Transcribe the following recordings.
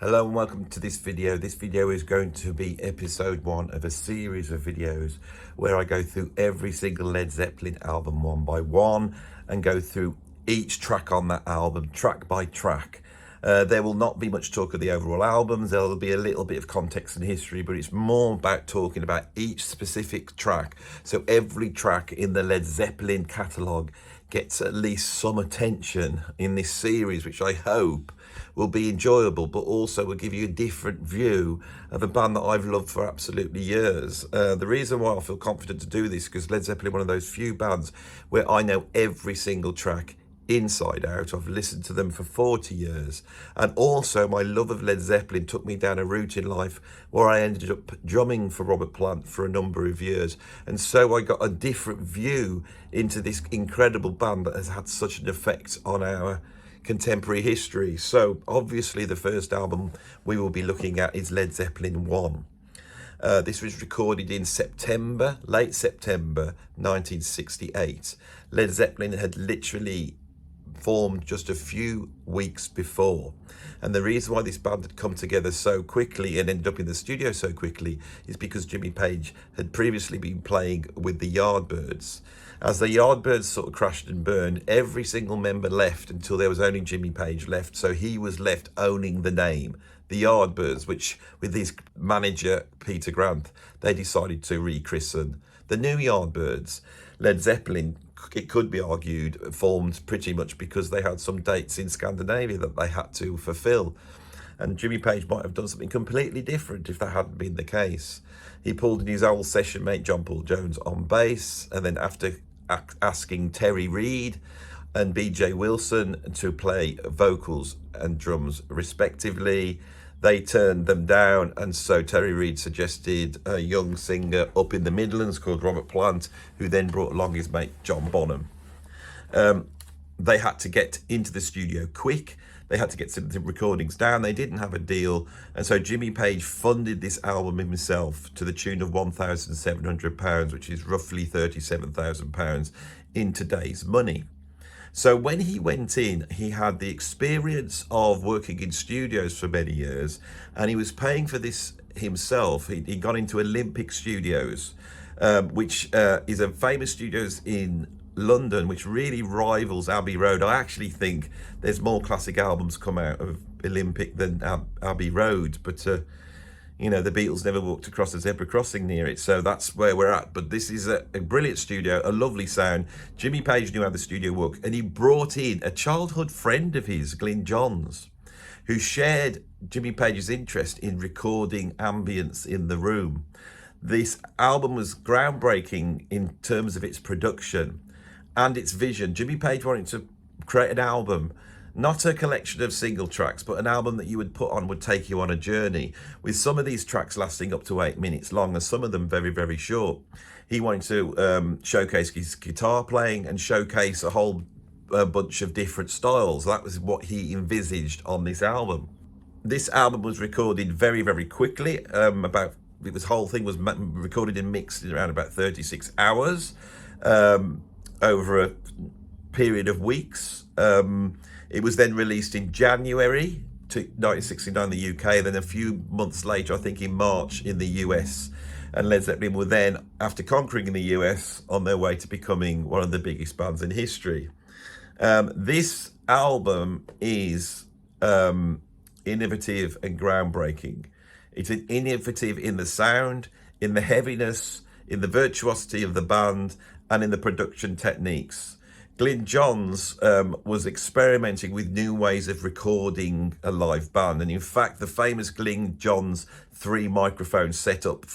Hello and welcome to this video. This video is going to be episode 1 of a series of videos where I go through every single Led Zeppelin album one by one and go through each track on that album, track by track. There will not be much talk of the overall albums. There will be a little bit of context and history, but it's more about talking about each specific track. So every track in the Led Zeppelin catalogue gets at least some attention in this series, which I hope will be enjoyable, but also will give you a different view of a band that I've loved for absolutely years. The reason why I feel confident to do this is because Led Zeppelin are one of those few bands where I know every single track inside out. I've listened to them for 40 years, and also my love of Led Zeppelin took me down a route in life where I ended up drumming for Robert Plant for a number of years, and so I got a different view into this incredible band that has had such an effect on our contemporary history. So obviously the first album we will be looking at is Led Zeppelin 1. This was recorded in late September 1968. Led Zeppelin had literally formed just a few weeks before, and the reason why this band had come together so quickly and ended up in the studio so quickly is because Jimmy Page had previously been playing with the Yardbirds. As the Yardbirds sort of crashed and burned, every single member left until there was only Jimmy Page left, so he was left owning the name the Yardbirds, which with his manager Peter Grant they decided to rechristen the new Yardbirds. Led Zeppelin, it could be argued, formed pretty much because they had some dates in Scandinavia that they had to fulfill, and Jimmy Page might have done something completely different if that hadn't been the case. He pulled in his old session mate John Paul Jones on bass, and then after asking Terry Reid and BJ Wilson to play vocals and drums respectively, they turned them down, and so Terry Reid suggested a young singer up in the Midlands called Robert Plant, who then brought along his mate John Bonham. They had to get into the studio quick. They had to get some recordings down. They didn't have a deal, and so Jimmy Page funded this album himself to the tune of £1,700, which is roughly £37,000 in today's money. So when he went in, he had the experience of working in studios for many years, and he was paying for this himself. He got into Olympic Studios, which is a famous studios in London, which really rivals Abbey Road. I actually think there's more classic albums come out of Olympic than Abbey Road, but you know, the Beatles never walked across a zebra crossing near it, so that's where we're at. But this is a brilliant studio, a lovely sound. Jimmy Page knew how the studio worked, and he brought in a childhood friend of his, Glyn Johns, who shared Jimmy Page's interest in recording ambience in the room. This album was groundbreaking in terms of its production and its vision. Jimmy Page wanted to create an album, not a collection of single tracks, but an album that you would put on would take you on a journey, with some of these tracks lasting up to 8 minutes long and some of them very, very short. He wanted to showcase his guitar playing and showcase a whole bunch of different styles. That was what he envisaged on this album. This album was recorded very, very quickly. This whole thing was recorded and mixed in around about 36 hours over a period of weeks. It was then released in January 1969 in the UK, then a few months later, I think in March, in the US. And Led Zeppelin were then, after conquering the US, on their way to becoming one of the biggest bands in history. This album is innovative and groundbreaking. It's innovative in the sound, in the heaviness, in the virtuosity of the band, and in the production techniques. Glyn Johns was experimenting with new ways of recording a live band, and in fact the famous Glyn Johns 3 microphone setup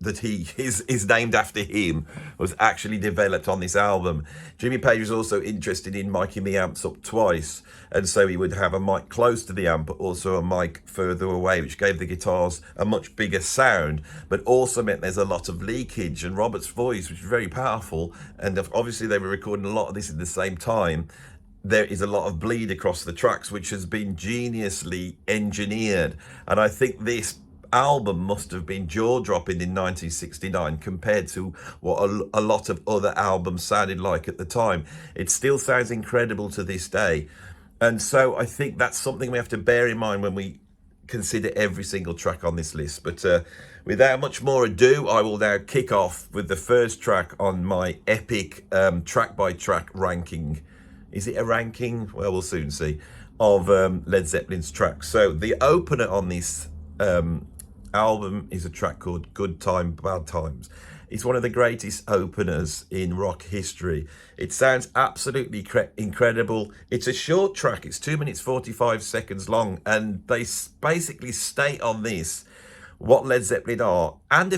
that is named after him was actually developed on this album. Jimmy Page was also interested in miking the amps up twice, and so he would have a mic close to the amp but also a mic further away, which gave the guitars a much bigger sound, but also meant there's a lot of leakage. And Robert's voice, which was very powerful, and obviously they were recording a lot of this at the same time, there is a lot of bleed across the tracks, which has been geniusly engineered. And I think this album must have been jaw-dropping in 1969 compared to what a lot of other albums sounded like at the time. It still sounds incredible to this day. And so I think that's something we have to bear in mind when we consider every single track on this list. But without much more ado, I will now kick off with the first track on my epic track by track ranking. Is it a ranking? Well, we'll soon see, of Led Zeppelin's tracks. So the opener on this album is a track called Good Time, Bad Times. It's one of the greatest openers in rock history. It sounds absolutely incredible. It's a short track. It's 2 minutes 45 seconds long, and they basically state on this what Led Zeppelin are, and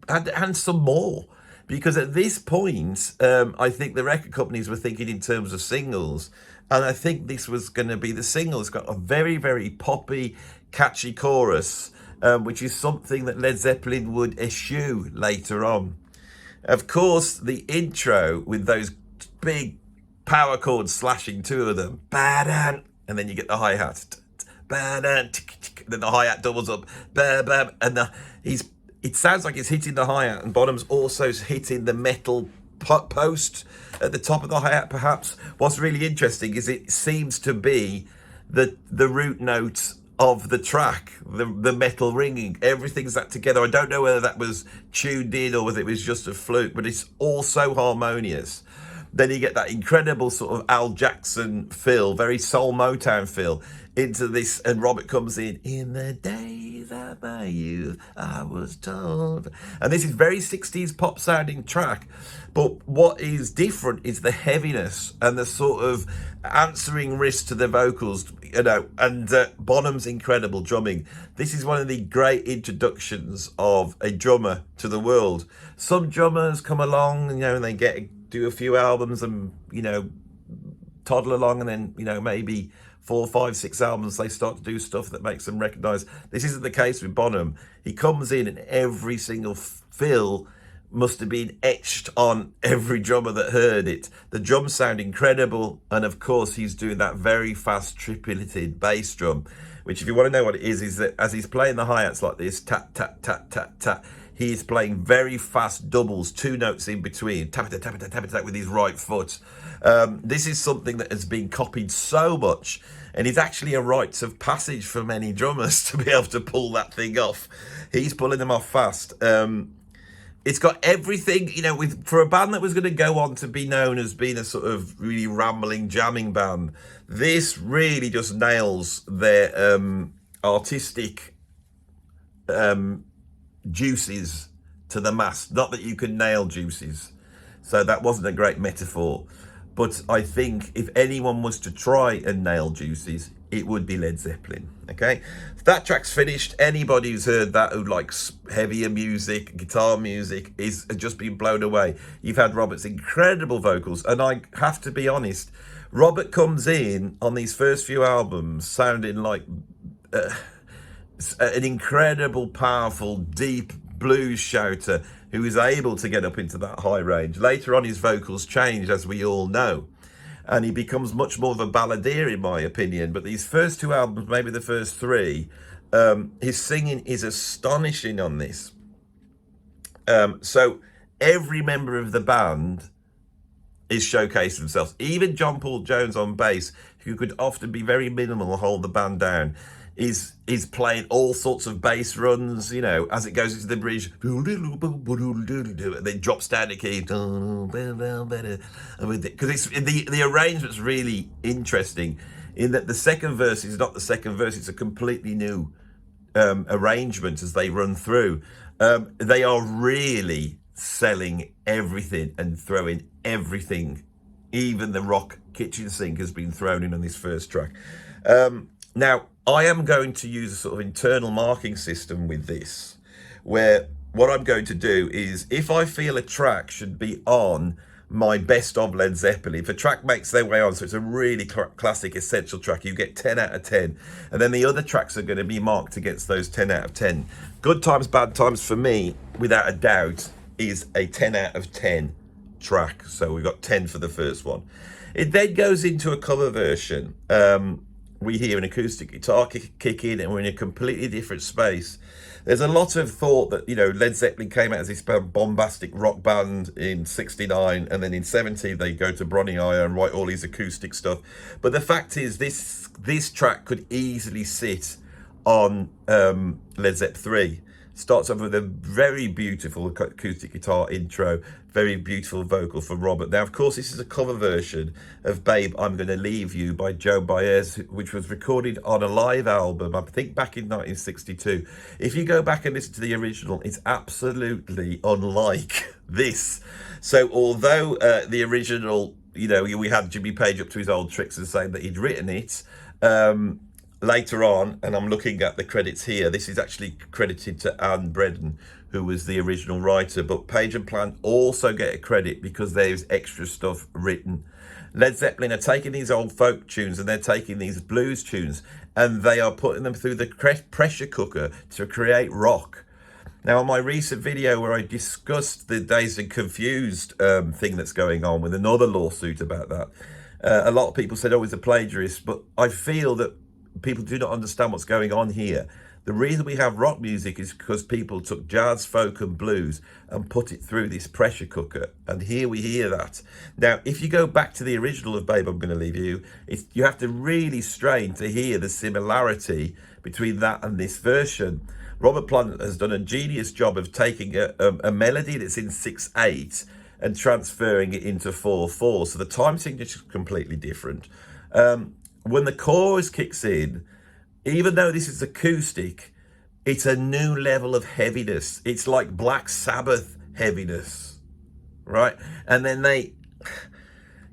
and some more. Because at this point, I think the record companies were thinking in terms of singles, and I think this was going to be the single. It's got a very, very poppy, catchy chorus, which is something that Led Zeppelin would eschew later on. Of course, the intro with those big power chords slashing, two of them, and then you get the hi-hat, then the hi-hat doubles up, and it sounds like it's hitting the hi-hat, and Bonham's also hitting the metal post at the top of the hi-hat, perhaps. What's really interesting is it seems to be the root note of the track, the metal ringing. Everything's that together. I don't know whether that was tuned in or whether it was just a fluke, but it's all so harmonious. Then you get that incredible sort of Al Jackson feel, very soul Motown feel into this, and Robert comes in the days of my youth, I was told. And this is very 60s pop sounding track, but what is different is the heaviness and the sort of answering wrist to the vocals, and Bonham's incredible drumming. This is one of the great introductions of a drummer to the world. Some drummers come along, and they do a few albums and, toddle along, and then, maybe 4, 5, 6 albums, they start to do stuff that makes them recognised. This isn't the case with Bonham. He comes in and every single fill must have been etched on every drummer that heard it. The drums sound incredible, and of course he's doing that very fast tripleted bass drum, which, if you want to know what it is that as he's playing the hi-hats like this, tap, tap, tap, tap, tap, he's playing very fast doubles, 2 notes in between, tap, tap, tap, tap, tap, tap, with his right foot. This is something that has been copied so much, and it's actually a rite of passage for many drummers to be able to pull that thing off. He's pulling them off fast. It's got everything, for a band that was going to go on to be known as being a sort of really rambling, jamming band. This really just nails their artistic juices to the mast. Not that you can nail juices, so that wasn't a great metaphor. But I think if anyone was to try and nail juices, it would be Led Zeppelin. Okay, that track's finished. Anybody who's heard that, who likes heavier music, guitar music, has just been blown away. You've had Robert's incredible vocals, and I have to be honest, Robert comes in on these first few albums sounding like an incredible, powerful, deep blues shouter who is able to get up into that high range. Later on, his vocals change, as we all know, and he becomes much more of a balladeer, in my opinion. But these first 2 albums, maybe the first 3, his singing is astonishing on this. So every member of the band is showcasing themselves. Even John Paul Jones on bass, who could often be very minimal, hold the band down, is playing all sorts of bass runs, as it goes into the bridge, and then drops down the key, because the arrangement's really interesting in that the second verse is not the second verse, it's a completely new arrangement as they run through. They are really selling everything and throwing everything. Even the rock kitchen sink has been thrown in on this first track. Now, I am going to use a sort of internal marking system with this, where what I'm going to do is, if I feel a track should be on my best of Led Zeppelin, if a track makes their way on, so it's a really classic, essential track, you get 10 out of 10. And then the other tracks are going to be marked against those 10 out of 10. Good Times, Bad Times, for me, without a doubt, is a 10 out of 10 track. So we've got 10 for the first one. It then goes into a cover version. We hear an acoustic guitar kick in, and we're in a completely different space. There's a lot of thought that, Led Zeppelin came out as this bombastic rock band in 69, and then in 70 they go to Bronny Eye and write all these acoustic stuff. But the fact is, this track could easily sit on Led Zeppelin 3. Starts off with a very beautiful acoustic guitar intro, very beautiful vocal from Robert. Now, of course, this is a cover version of Babe, I'm Gonna Leave You by Joan Baez, which was recorded on a live album, I think back in 1962. If you go back and listen to the original, it's absolutely unlike this. So although the original, you know, we had Jimmy Page up to his old tricks and saying that he'd written it, later on, and I'm looking at the credits here, this is actually credited to Anne Bredon, who was the original writer, but Page and Plant also get a credit because there's extra stuff written. Led Zeppelin are taking these old folk tunes and they're taking these blues tunes and they are putting them through the pressure cooker to create rock. Now, on my recent video where I discussed the Dazed and Confused thing that's going on with another lawsuit about that, a lot of people said, oh, he's a plagiarist, but I feel that people do not understand what's going on here. The reason we have rock music is because people took jazz, folk and blues and put it through this pressure cooker. And here we hear that. Now, if you go back to the original of Babe, I'm Gonna Leave You, you have to really strain to hear the similarity between that and this version. Robert Plant has done a genius job of taking a melody that's in 6/8 and transferring it into 4/4. So the time signature is completely different. When the chorus kicks in, even though this is acoustic, it's a new level of heaviness. It's like Black Sabbath heaviness, right? And then they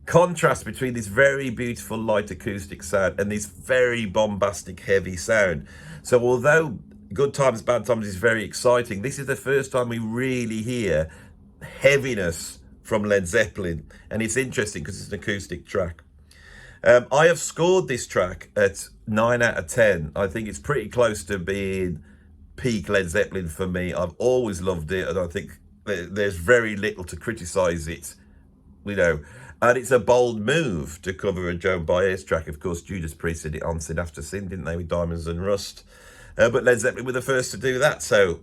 contrast between this very beautiful light acoustic sound and this very bombastic heavy sound. So although Good Times, Bad Times is very exciting, this is the first time we really hear heaviness from Led Zeppelin. And it's interesting because it's an acoustic track. I have scored this track at 9 out of 10. I think it's pretty close to being peak Led Zeppelin for me. I've always loved it, and I think there's very little to criticize it, you know. And it's a bold move to cover a Joan Baez track. Of course, Judas Priest did it on Sin After Sin, didn't they, with Diamonds and Rust? But Led Zeppelin were the first to do that. So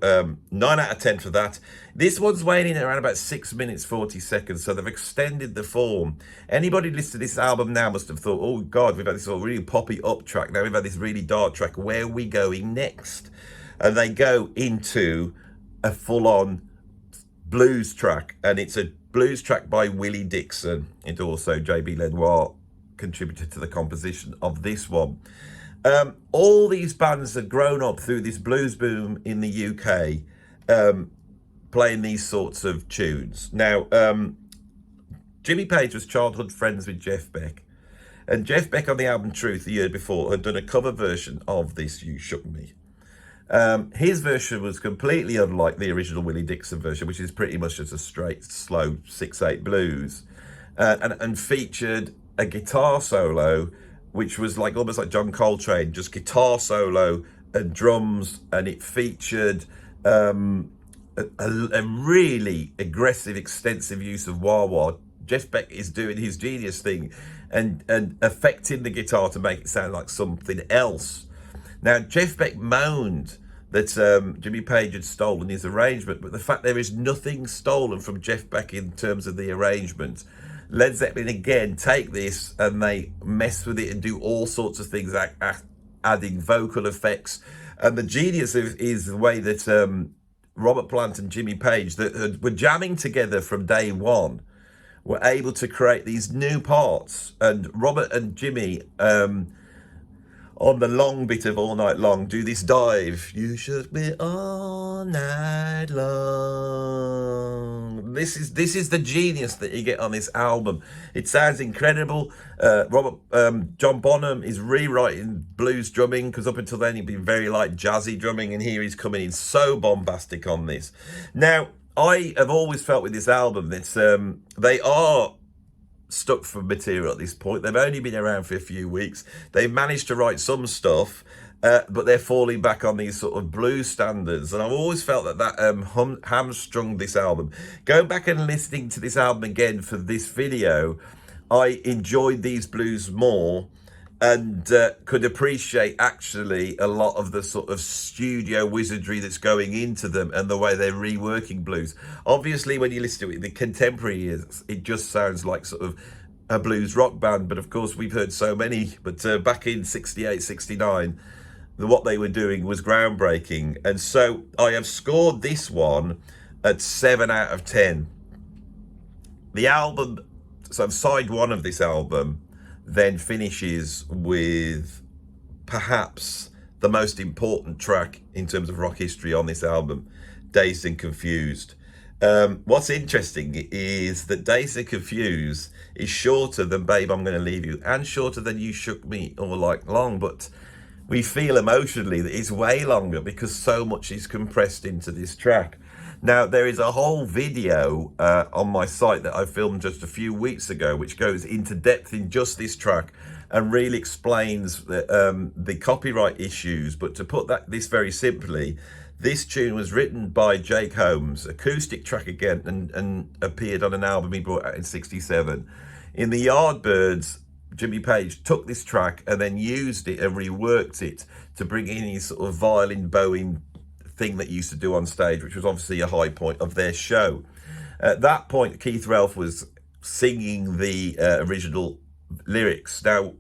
9 out of 10 for that. This one's weighing in around about 6 minutes, 40 seconds. So they've extended the form. Anybody listening to this album now must have thought, oh God, we've had this all really poppy up track. Now we've had this really dark track. Where are we going next? And they go into a full-on blues track. And it's a blues track by Willie Dixon. And also J.B. Lenoir contributed to the composition of this one. All these bands have grown up through this blues boom in the UK, playing these sorts of tunes. Now, Jimmy Page was childhood friends with Jeff Beck, and Jeff Beck on the album Truth the year before had done a cover version of this You Shook Me. His version was completely unlike the original Willie Dixon version, which is pretty much just a straight, slow 6/8 blues, and featured a guitar solo which was like almost like John Coltrane, just guitar solo and drums, and it featured a really aggressive, extensive use of wah-wah. Jeff Beck is doing his genius thing and affecting the guitar to make it sound like something else. Now, Jeff Beck moaned that Jimmy Page had stolen his arrangement, but the fact there is nothing stolen from Jeff Beck in terms of the arrangement. Led Zeppelin again take this and they mess with it and do all sorts of things, adding vocal effects. And the genius is the way that Robert Plant and Jimmy Page, that were jamming together from day one, were able to create these new parts. And Robert and Jimmy, on the long bit of All Night Long, do this dive. You shook me all night long. This is the genius that you get on this album. It sounds incredible. John Bonham is rewriting blues drumming, because up until then he'd been very like jazzy drumming, and here he's coming in so bombastic on this. Now, I have always felt with this album that they are stuck for material at this point. They've only been around for a few weeks. They've managed to write some stuff, but they're falling back on these sort of blues standards. And I've always felt that hamstrung this album. Going back and listening to this album again for this video, I enjoyed these blues more and could appreciate actually a lot of the sort of studio wizardry that's going into them and the way they're reworking blues. Obviously, when you listen to it in the contemporary years, it just sounds like sort of a blues rock band, but of course we've heard so many. But back in 68, 69, what they were doing was groundbreaking. And so I have scored this one at 7 out of 10. The album, so side one of this album then finishes with perhaps the most important track in terms of rock history on this album, Dazed and Confused. What's interesting is that Dazed and Confused is shorter than Babe, I'm Gonna Leave You, and shorter than You Shook Me All Like Long, but we feel emotionally that it's way longer because so much is compressed into this track. Now, there is a whole video on my site that I filmed just a few weeks ago, which goes into depth in just this track and really explains the copyright issues. But to put this very simply, this tune was written by Jake Holmes, acoustic track again, and appeared on an album he brought out in '67. In the Yardbirds, Jimmy Page took this track and then used it and reworked it to bring in his sort of violin bowing thing that he used to do on stage, which was obviously a high point of their show. At that point, Keith Relf was singing the original lyrics. Now,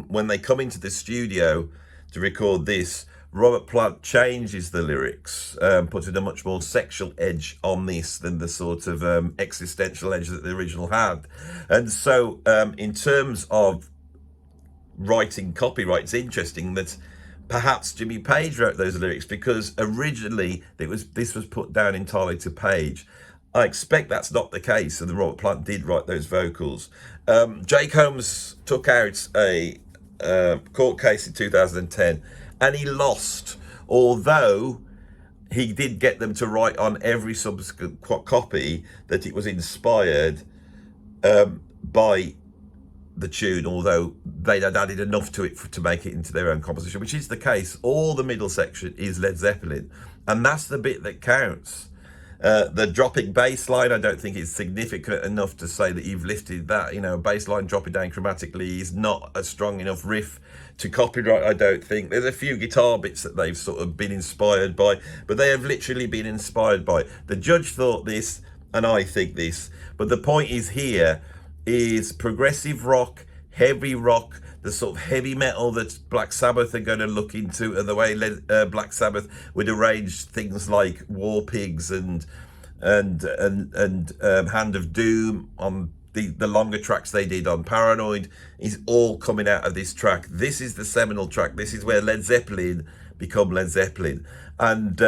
when they come into the studio to record this, Robert Plant changes the lyrics, putting a much more sexual edge on this than the sort of existential edge that the original had. And so in terms of writing copyright, it's interesting that perhaps Jimmy Page wrote those lyrics, because originally this was put down entirely to Page. I expect that's not the case, and the Robert Plant did write those vocals. Jake Holmes took out a court case in 2010, and he lost, although he did get them to write on every subsequent copy that it was inspired by the tune, although they had added enough to it to make it into their own composition, which is the case. All the middle section is Led Zeppelin, and that's the bit that counts. The dropping bass line, I don't think is significant enough to say that you've lifted that. You know, a bass line dropping down chromatically is not a strong enough riff to copyright, I don't think. There's a few guitar bits that they've sort of been inspired by, but they have literally been inspired by. The judge thought this, and I think this, but the point is here is progressive rock, heavy rock, the sort of heavy metal that Black Sabbath are going to look into, and the way Black Sabbath would arrange things like War Pigs and Hand of Doom on the longer tracks they did on Paranoid, is all coming out of this track. This is the seminal track. This is where Led Zeppelin become Led Zeppelin. And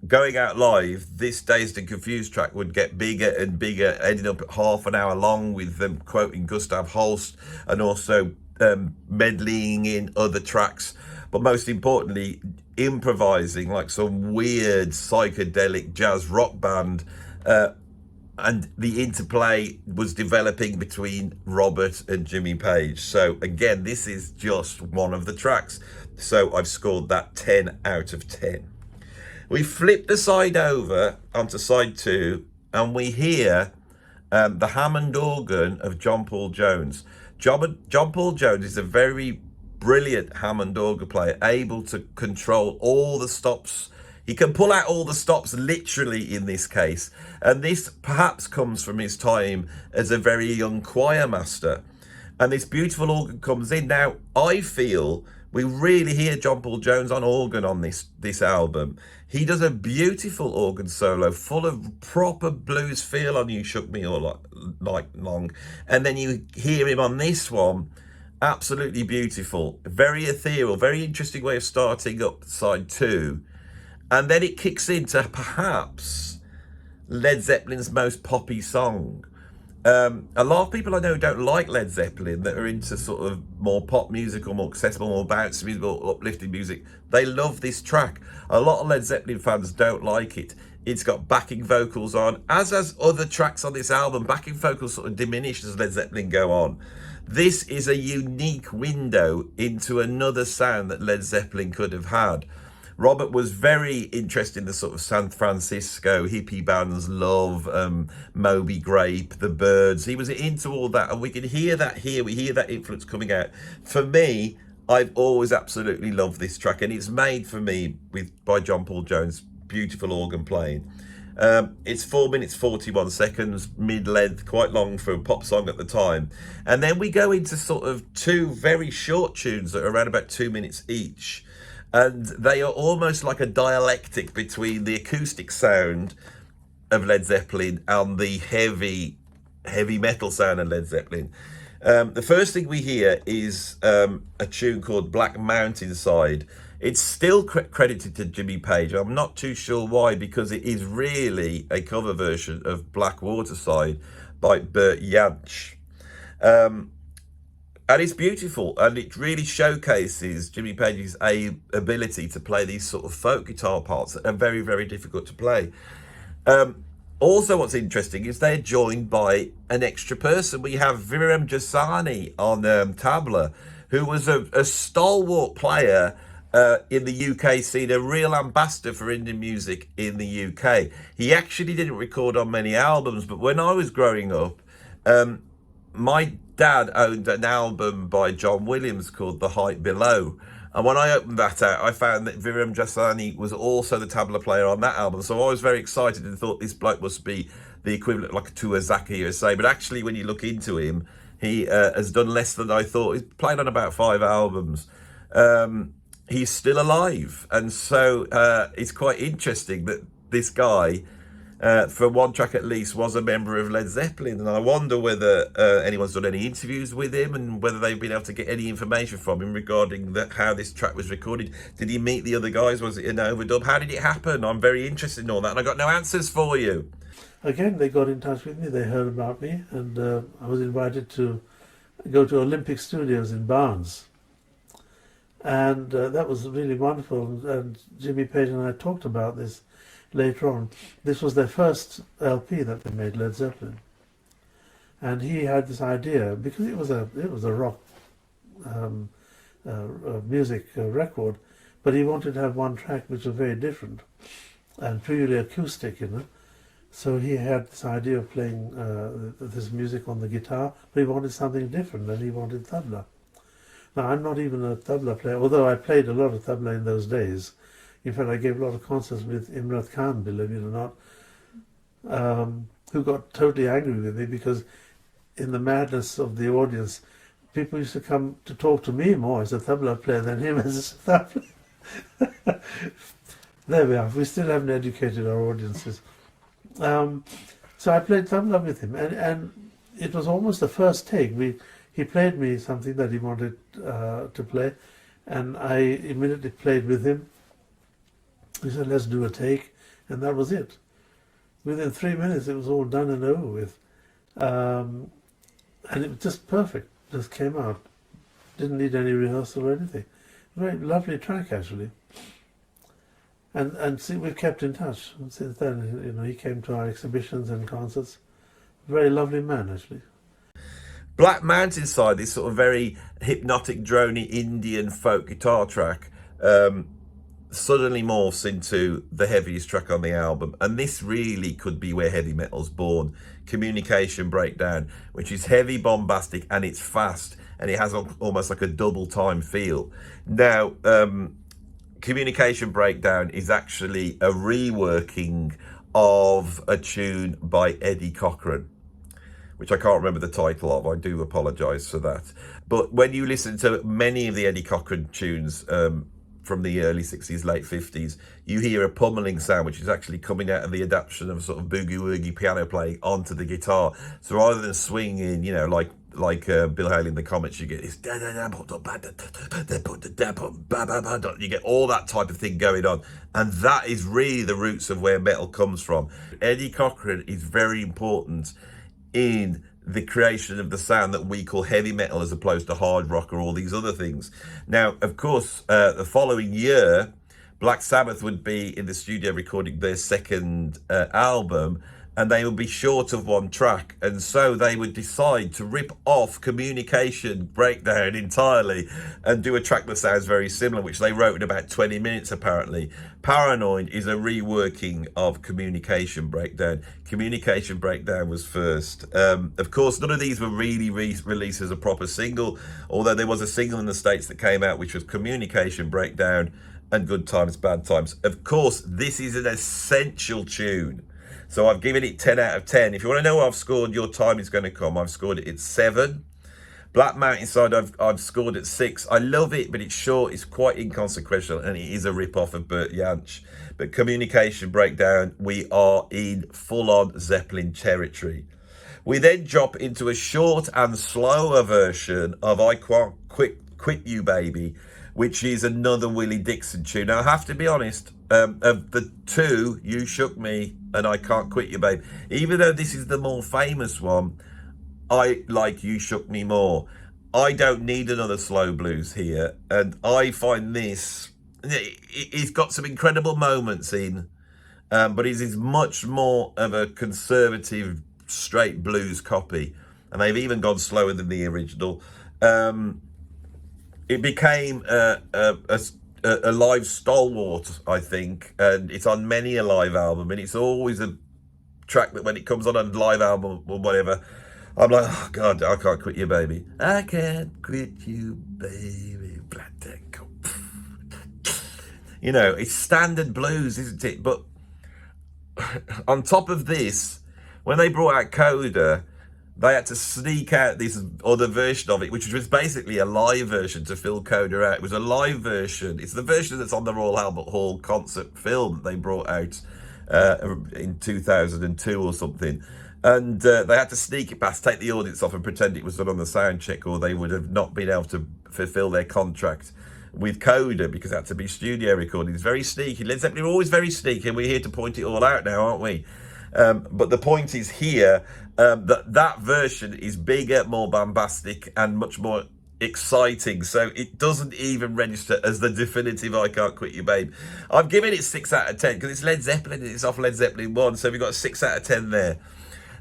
going out live, this Dazed and Confused track would get bigger and bigger, ending up at half an hour long, with them quoting Gustav Holst and also medleying in other tracks, but most importantly improvising like some weird psychedelic jazz rock band, and the interplay was developing between Robert and Jimmy Page. So again, this is just one of the tracks, so I've scored that 10 out of 10. We flip the side over onto side 2, and we hear the Hammond organ of John Paul Jones. John Paul Jones is a very brilliant Hammond organ player, able to control all the stops. He can pull out all the stops literally in this case, and this perhaps comes from his time as a very young choir master. And this beautiful organ comes in. Now, I feel we really hear John Paul Jones on organ on this album. He does a beautiful organ solo, full of proper blues feel on You Shook Me All Like Long. And then you hear him on this one, absolutely beautiful, very ethereal, very interesting way of starting up side 2. And then it kicks into perhaps Led Zeppelin's most poppy song. A lot of people I know don't like Led Zeppelin, that are into sort of more pop music or more accessible, more bouncy music or uplifting music. They love this track. A lot of Led Zeppelin fans don't like it. It's got backing vocals on, as other tracks on this album. Backing vocals sort of diminish as Led Zeppelin go on. This is a unique window into another sound that Led Zeppelin could have had. Robert was very interested in the sort of San Francisco hippie bands, Love, Moby Grape, The Byrds. He was into all that, and we can hear that here. We hear that influence coming out. For me, I've always absolutely loved this track, and it's made for me by John Paul Jones. Beautiful organ playing. It's 4 minutes 41 seconds, mid-length, quite long for a pop song at the time. And then we go into sort of 2 very short tunes that are around about 2 minutes each. and they are almost like a dialectic between the acoustic sound of Led Zeppelin and the heavy metal sound of Led Zeppelin. The first thing we hear is a tune called Black Mountainside. It's still credited to Jimmy Page. I'm not too sure why, because it is really a cover version of Black Waterside by Bert Jansch. And it's beautiful, and it really showcases Jimmy Page's ability to play these sort of folk guitar parts that are very, very difficult to play. Also, what's interesting is they're joined by an extra person. We have Viram Jasani on tabla, who was a stalwart player in the UK scene, a real ambassador for Indian music in the UK. He actually didn't record on many albums, but when I was growing up, my dad owned an album by John Williams called The Height Below. And when I opened that out, I found that Viram Jasani was also the tabla player on that album. So I was very excited and thought this bloke must be the equivalent like to a Zaki USA. But actually, when you look into him, he has done less than I thought. He's played on about 5 albums. He's still alive. And so it's quite interesting that this guy, for one track at least, was a member of Led Zeppelin. And I wonder whether anyone's done any interviews with him and whether they've been able to get any information from him regarding how this track was recorded. Did he meet the other guys? Was it an overdub? How did it happen? I'm very interested in all that, and I got no answers for you. Again, they got in touch with me. They heard about me, and I was invited to go to Olympic Studios in Barnes. And that was really wonderful. And Jimmy Page and I talked about this later on. This was their first LP that they made, Led Zeppelin, and he had this idea, because it was a rock music record, but he wanted to have one track which was very different and purely acoustic, So he had this idea of playing this music on the guitar, but he wanted something different, and he wanted tabla. Now, I'm not even a tabla player, although I played a lot of tabla in those days. In fact, I gave a lot of concerts with Imrat Khan, believe it or not, who got totally angry with me because in the madness of the audience, people used to come to talk to me more as a tabla player than him as a sitar player. There we are. We still haven't educated our audiences. So I played tabla with him, and it was almost the first take. He played me something that he wanted to play, and I immediately played with him. He said, let's do a take, and that was it. Within 3 minutes, it was all done and over with. And it was just perfect, just came out. Didn't need any rehearsal or anything. Very lovely track, actually. And see, we've kept in touch since then. He came to our exhibitions and concerts. Very lovely man, actually. Black Mountainside, this sort of very hypnotic, drony Indian folk guitar track, suddenly morphs into the heaviest track on the album, and this really could be where heavy metal's born. Communication Breakdown, which is heavy, bombastic, and it's fast, and it has almost like a double time feel. Now, Communication Breakdown is actually a reworking of a tune by Eddie Cochran, which I can't remember the title of. I do apologise for that. But when you listen to many of the Eddie Cochran tunes from the early 60s, late 50s, you hear a pummeling sound, which is actually coming out of the adaptation of sort of boogie-woogie piano playing onto the guitar. So rather than swinging, like Bill Haley in the comments, you get this, you get all that type of thing going on. And that is really the roots of where metal comes from. Eddie Cochran is very important in the creation of the sound that we call heavy metal as opposed to hard rock or all these other things. Now, of course, the following year, Black Sabbath would be in the studio recording their second album, and they would be short of one track, and so they would decide to rip off Communication Breakdown entirely and do a track that sounds very similar, which they wrote in about 20 minutes apparently. Paranoid is a reworking of Communication Breakdown. Communication Breakdown was first. Of course, none of these were really released as a proper single, although there was a single in the States that came out, which was Communication Breakdown and Good Times, Bad Times. Of course, this is an essential tune. So I've given it 10 out of 10. If you want to know what I've scored Your Time Is Going to Come, I've scored it at 7. Black Mountainside I've scored at 6. I love it, but it's short, it's quite inconsequential, and it is a rip-off of Bert Jansch. But Communication Breakdown, we are in full-on Zeppelin territory. We then drop into a short and slower version of I Can't Quit You Baby, which is another Willie Dixon tune. Now, I have to be honest, of the two, You Shook Me and I Can't Quit You Babe, even though this is the more famous one, I like You Shook Me more. I don't need another slow blues here, and I find this, it's got some incredible moments in, but it is much more of a conservative, straight blues copy, and they've even gone slower than the original. It became a live stalwart, I think, and it's on many a live album, and it's always a track that when it comes on a live album or whatever, I'm like, oh God, I can't quit you, baby. I can't quit you, baby. You know, it's standard blues, isn't it? But on top of this, when they brought out Coda, they had to sneak out this other version of it, which was basically a live version to fill Coda out. It was a live version. It's the version that's on the Royal Albert Hall concert film that they brought out in 2002 or something. And they had to sneak it past, take the audience off and pretend it was done on the sound check, or they would have not been able to fulfill their contract with Coda because it had to be studio recording. It's very sneaky. Led Zeppelin are always very sneaky, and we're here to point it all out now, aren't we? But the point is here that version is bigger, more bombastic, and much more exciting. So it doesn't even register as the definitive I Can't Quit You Babe. I've given it 6 out of 10 because it's Led Zeppelin and it's off Led Zeppelin 1. So we've got a 6 out of 10 there.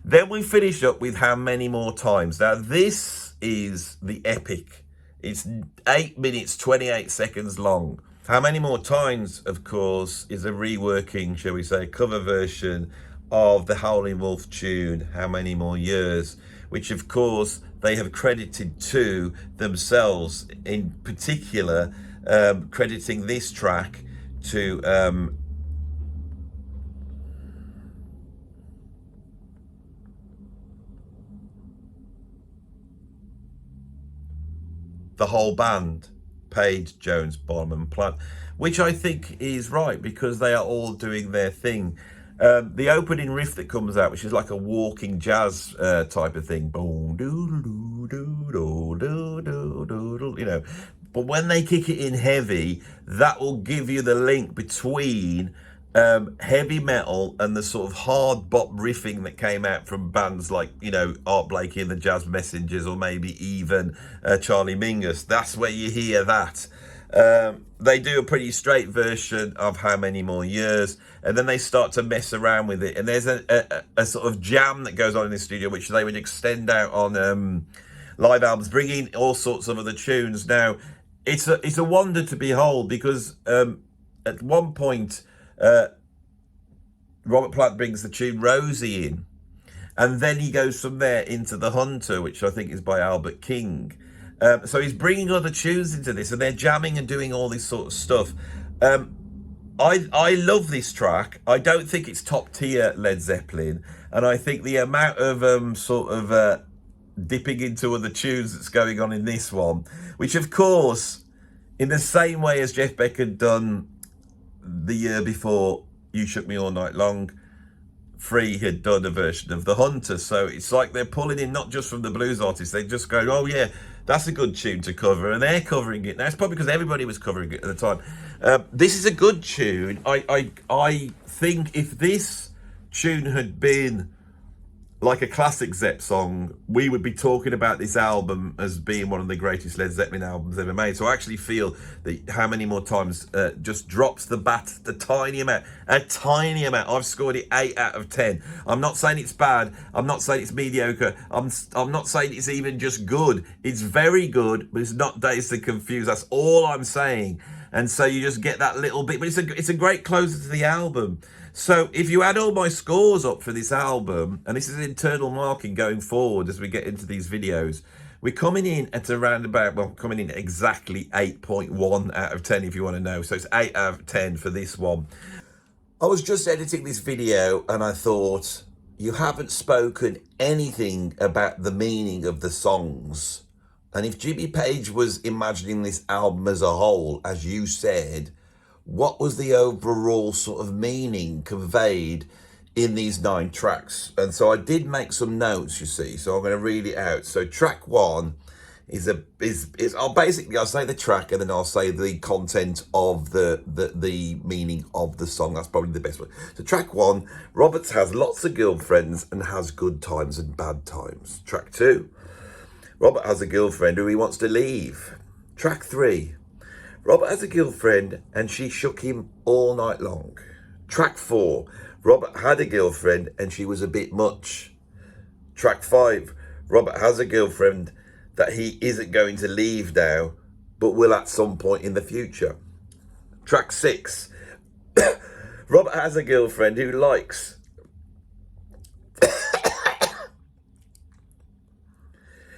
Then we finish up with How Many More Times. Now this is the epic. It's 8 minutes, 28 seconds long. How Many More Times, of course, is a reworking, shall we say, cover version of the Howlin' Wolf tune, How Many More Years, which of course they have credited to themselves, in particular crediting this track to the whole band, Page, Jones, Bonham and Plant, which I think is right because they are all doing their thing. The opening riff that comes out, which is like a walking jazz type of thing, you know, but when they kick it in heavy, that will give you the link between heavy metal and the sort of hard bop riffing that came out from bands like, you know, Art Blakey and the Jazz Messengers, or maybe even Charlie Mingus. That's where you hear that. They do a pretty straight version of How Many More Years, and then they start to mess around with it. And there's a sort of jam that goes on in the studio, which they would extend out on live albums, bringing all sorts of other tunes. Now, it's a wonder to behold because at one point, Robert Plant brings the tune Rosie in, and then he goes from there into The Hunter, which I think is by Albert King. So he's bringing other tunes into this, and they're jamming and doing all this sort of stuff. I love this track. I don't think it's top tier Led Zeppelin, and I think the amount of sort of dipping into other tunes that's going on in this one, which of course, in the same way as Jeff Beck had done the year before You Shook Me All Night Long, Free had done a version of The Hunter. So it's like they're pulling in not just from the blues artists, they just go, oh yeah, that's a good tune to cover, and they're covering it. Now it's probably because everybody was covering it at the time. This is a good tune. I think if this tune had been like a classic Zepp song, we would be talking about this album as being one of the greatest Led Zeppelin albums ever made. So I actually feel that How Many More Times just drops the bat a tiny amount. I've scored it 8 out of 10. I'm not saying it's bad. I'm not saying it's mediocre. I'm not saying it's even just good. It's very good, but it's not Dazed and Confused. That's all I'm saying. And so you just get that little bit, but it's a great closer to the album. So if you add all my scores up for this album, and this is internal marking going forward as we get into these videos, we're coming in at around about, well, coming in exactly 8.1 out of 10 if you want to know. So it's 8 out of 10 for this one. I was just editing this video and I thought, you haven't spoken anything about the meaning of the songs. And if Jimmy Page was imagining this album as a whole, as you said, what was the overall sort of meaning conveyed in these 9 tracks? And so I did make some notes, you see, so I'm going to read it out. So track 1 I'll say the track and then I'll say the content of the meaning of the song. That's probably the best way. So track 1, Roberts has lots of girlfriends and has good times and bad times. Track 2, Robert has a girlfriend who he wants to leave. Track 3, Robert has a girlfriend and she shook him all night long. Track 4, Robert had a girlfriend and she was a bit much. Track 5, Robert has a girlfriend that he isn't going to leave now, but will at some point in the future. Track 6, Robert has a girlfriend who likes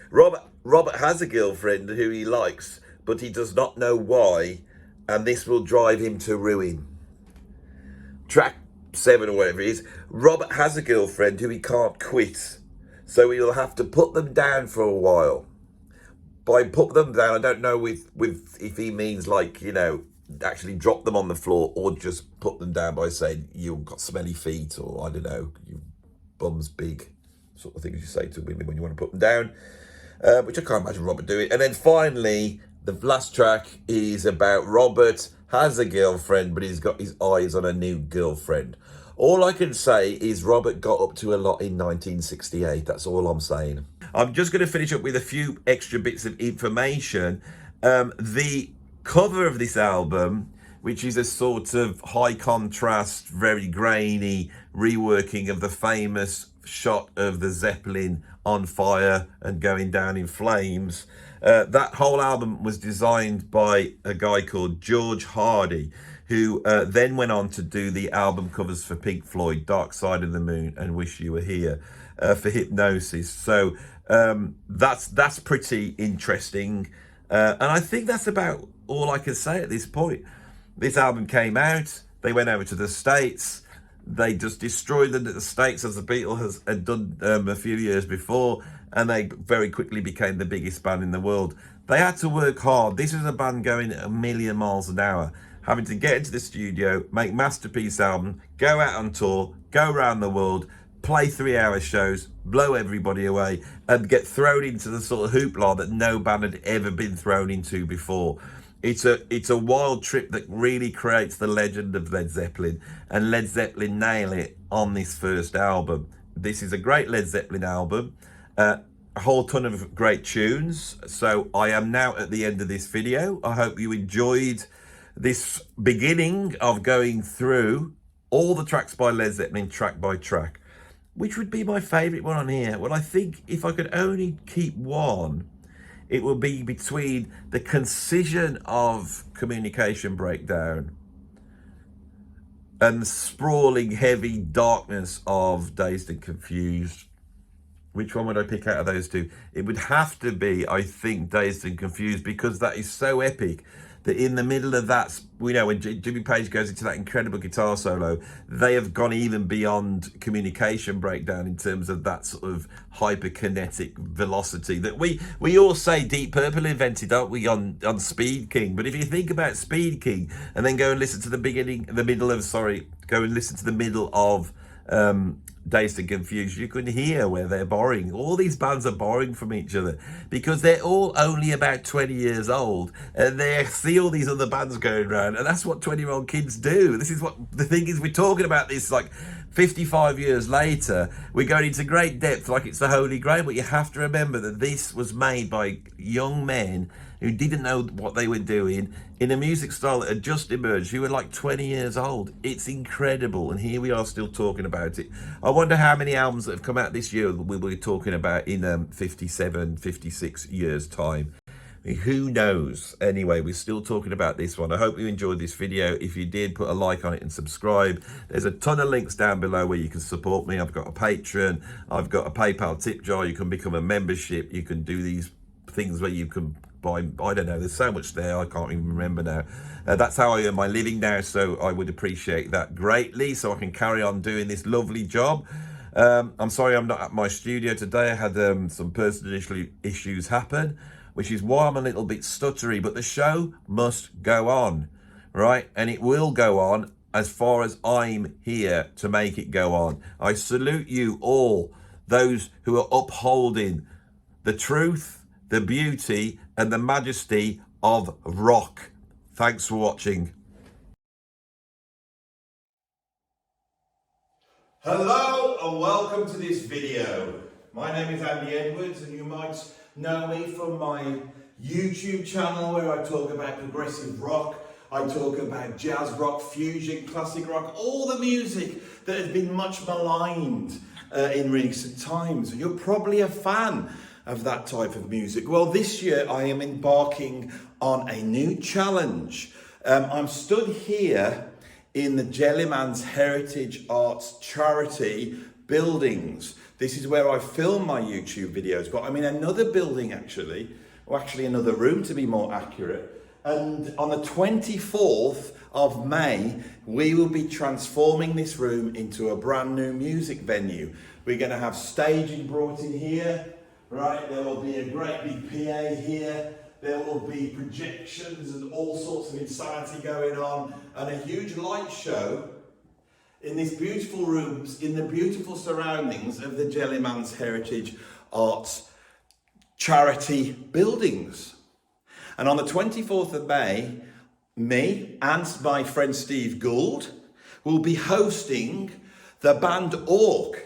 Robert has a girlfriend who he likes, but he does not know why, and this will drive him to ruin. Track 7 or whatever it is, Robert has a girlfriend who he can't quit, so he'll have to put them down for a while. By put them down, I don't know if he means like, you know, actually drop them on the floor or just put them down by saying you've got smelly feet or I don't know, your bum's big, sort of things you say to women when you want to put them down, which I can't imagine Robert doing. And then finally, the last track is about Robert has a girlfriend, but he's got his eyes on a new girlfriend. All I can say is Robert got up to a lot in 1968. That's all I'm saying. I'm just going to finish up with a few extra bits of information. The cover of this album, which is a sort of high contrast, very grainy reworking of the famous shot of the Zeppelin on fire and going down in flames. That whole album was designed by a guy called George Hardy, who then went on to do the album covers for Pink Floyd, Dark Side of the Moon and Wish You Were Here, for Hypnosis. So that's pretty interesting. And I think that's about all I can say at this point. This album came out, they went over to the States, they just destroyed them at the States as the Beatles had done a few years before, and they very quickly became the biggest band in the world. They had to work hard. This was a band going at 1,000,000 miles an hour, having to get into the studio, make masterpiece album, go out on tour, go around the world, play 3-hour shows, blow everybody away, and get thrown into the sort of hoopla that no band had ever been thrown into before. It's a wild trip that really creates the legend of Led Zeppelin, and Led Zeppelin nail it on this first album. This is a great Led Zeppelin album, a whole ton of great tunes. So I am now at the end of this video. I hope you enjoyed this beginning of going through all the tracks by Led Zeppelin track by track. Which would be my favourite one on here? Well, I think if I could only keep one, it would be between the concision of Communication Breakdown and the sprawling heavy darkness of Dazed and Confused. Which one would I pick out of those two? It would have to be, I think, Dazed and Confused, because that is so epic that in the middle of that, we know when Jimmy Page goes into that incredible guitar solo, they have gone even beyond Communication Breakdown in terms of that sort of hyperkinetic velocity that we all say Deep Purple invented, don't we, on Speed King? But if you think about Speed King and then go and listen to go and listen to the middle of Dazed and Confused, you can hear where they're borrowing. All these bands are borrowing from each other because they're all only about 20 years old and they see all these other bands going around, and that's what 20-year-old kids do. This is what the thing is, we're talking about this like 55 years later. We're going into great depth like it's the Holy Grail, but you have to remember that this was made by young men who didn't know what they were doing in a music style that had just emerged, who were like 20 years old. It's incredible, and here we are still talking about it. I wonder how many albums that have come out this year we'll be talking about in 57, 56 years time. I mean, who knows? Anyway, we're still talking about this one. I hope you enjoyed this video. If you did, put a like on it and subscribe. There's a ton of links down below where you can support me. I've got a Patreon, I've got a PayPal tip jar, you can become a membership, you can do these things where you can buy, I don't know, there's so much there, I can't even remember now. That's how I earn my living now, so I would appreciate that greatly so I can carry on doing this lovely job. I'm sorry I'm not at my studio today. I had some personal issues happen, which is why I'm a little bit stuttery, but the show must go on, right? And it will go on as far as I'm here to make it go on. I salute you all, those who are upholding the truth, the beauty, and the majesty of rock. Thanks for watching. Hello and welcome to this video. My name is Andy Edwards, and you might know me from my YouTube channel where I talk about progressive rock, I talk about jazz rock, fusion, classic rock, all the music that has been much maligned in recent times. You're probably a fan of that type of music. Well, this year I am embarking on a new challenge. I'm stood here in the Jellyman's Heritage Arts Charity buildings. This is where I film my YouTube videos, but I'm in another building actually, or actually another room to be more accurate. And on the 24th of May, we will be transforming this room into a brand new music venue. We're going to have staging brought in here, right? There will be a great big PA here. There will be projections and all sorts of insanity going on, and a huge light show in these beautiful rooms, in the beautiful surroundings of the Jellyman's Heritage Arts Charity buildings. And on the 24th of May, me and my friend Steve Gould will be hosting the band Orc,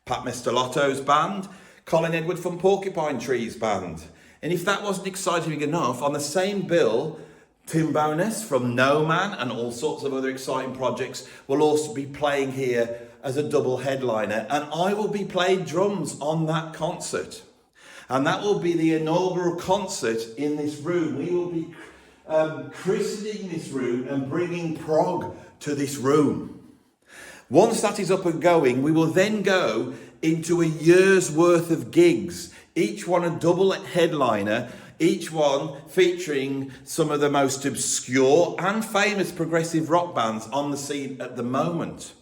Pat Mestalotto's band, Colin Edward from Porcupine Tree's band. And if that wasn't exciting enough, on the same bill, Tim Bowness from No Man and all sorts of other exciting projects will also be playing here as a double headliner. And I will be playing drums on that concert. And that will be the inaugural concert in this room. We will be christening this room and bringing prog to this room. Once that is up and going, we will then go into a year's worth of gigs, each one a double headliner, each one featuring some of the most obscure and famous progressive rock bands on the scene at the moment.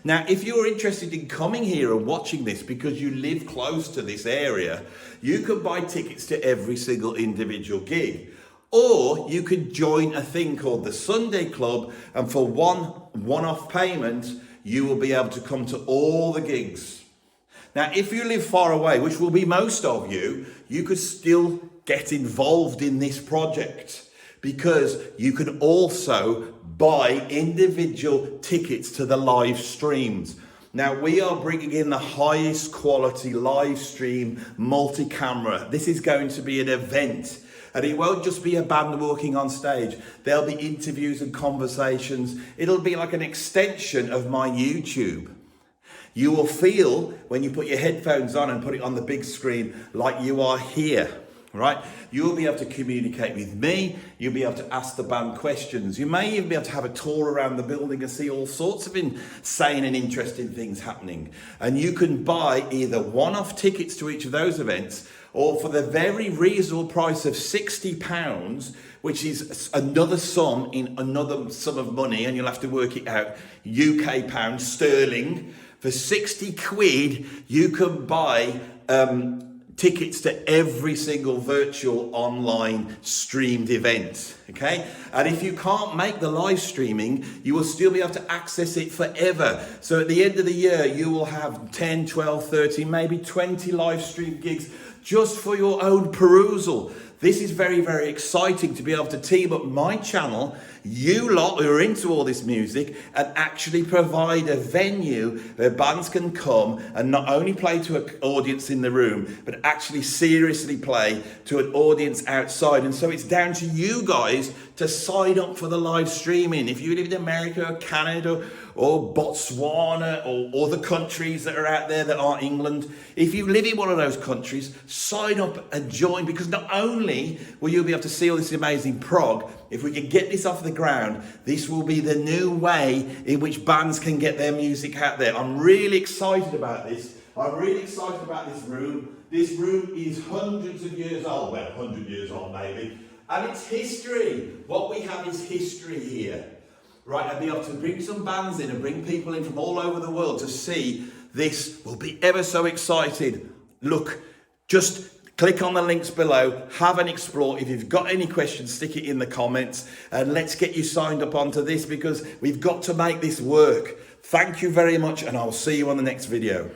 Now, if you're interested in coming here and watching this because you live close to this area, you can buy tickets to every single individual gig. Or you could join a thing called the Sunday Club, and for one-off payment, you will be able to come to all the gigs. Now, if you live far away, which will be most of you, you could still get involved in this project, because you can also buy individual tickets to the live streams. Now, we are bringing in the highest quality live stream multi-camera. This is going to be an event, and it won't just be a band walking on stage. There'll be interviews and conversations. It'll be like an extension of my YouTube. You will feel, when you put your headphones on and put it on the big screen, like you are here. Right? You'll be able to communicate with me. You'll be able to ask the band questions. You may even be able to have a tour around the building and see all sorts of insane and interesting things happening. And you can buy either one-off tickets to each of those events, or for the very reasonable price of £60, which is another sum of money, and you'll have to work it out, UK pounds sterling. For 60 quid, you can buy tickets to every single virtual online streamed event, okay? And if you can't make the live streaming, you will still be able to access it forever. So at the end of the year, you will have 10, 12, 13, maybe 20 live stream gigs just for your own perusal. This is very, very exciting to be able to team up my channel, you lot who are into all this music, and actually provide a venue where bands can come and not only play to an audience in the room, but actually seriously play to an audience outside. And so it's down to you guys to sign up for the live streaming. If you live in America or Canada or Botswana or other countries that are out there that aren't England, if you live in one of those countries, sign up and join, because not only will you be able to see all this amazing prog, if we can get this off the ground, this will be the new way in which bands can get their music out there. I'm really excited about this. I'm really excited about this room. This room is hundreds of years old, well, 100 years old maybe, and it's history. What we have is history here. Right, and be able to bring some bands in and bring people in from all over the world to see this will be ever so excited. Look, just Click on the links below, have an explore. If you've got any questions, stick it in the comments, and let's get you signed up onto this, because we've got to make this work. Thank you very much, and I'll see you on the next video.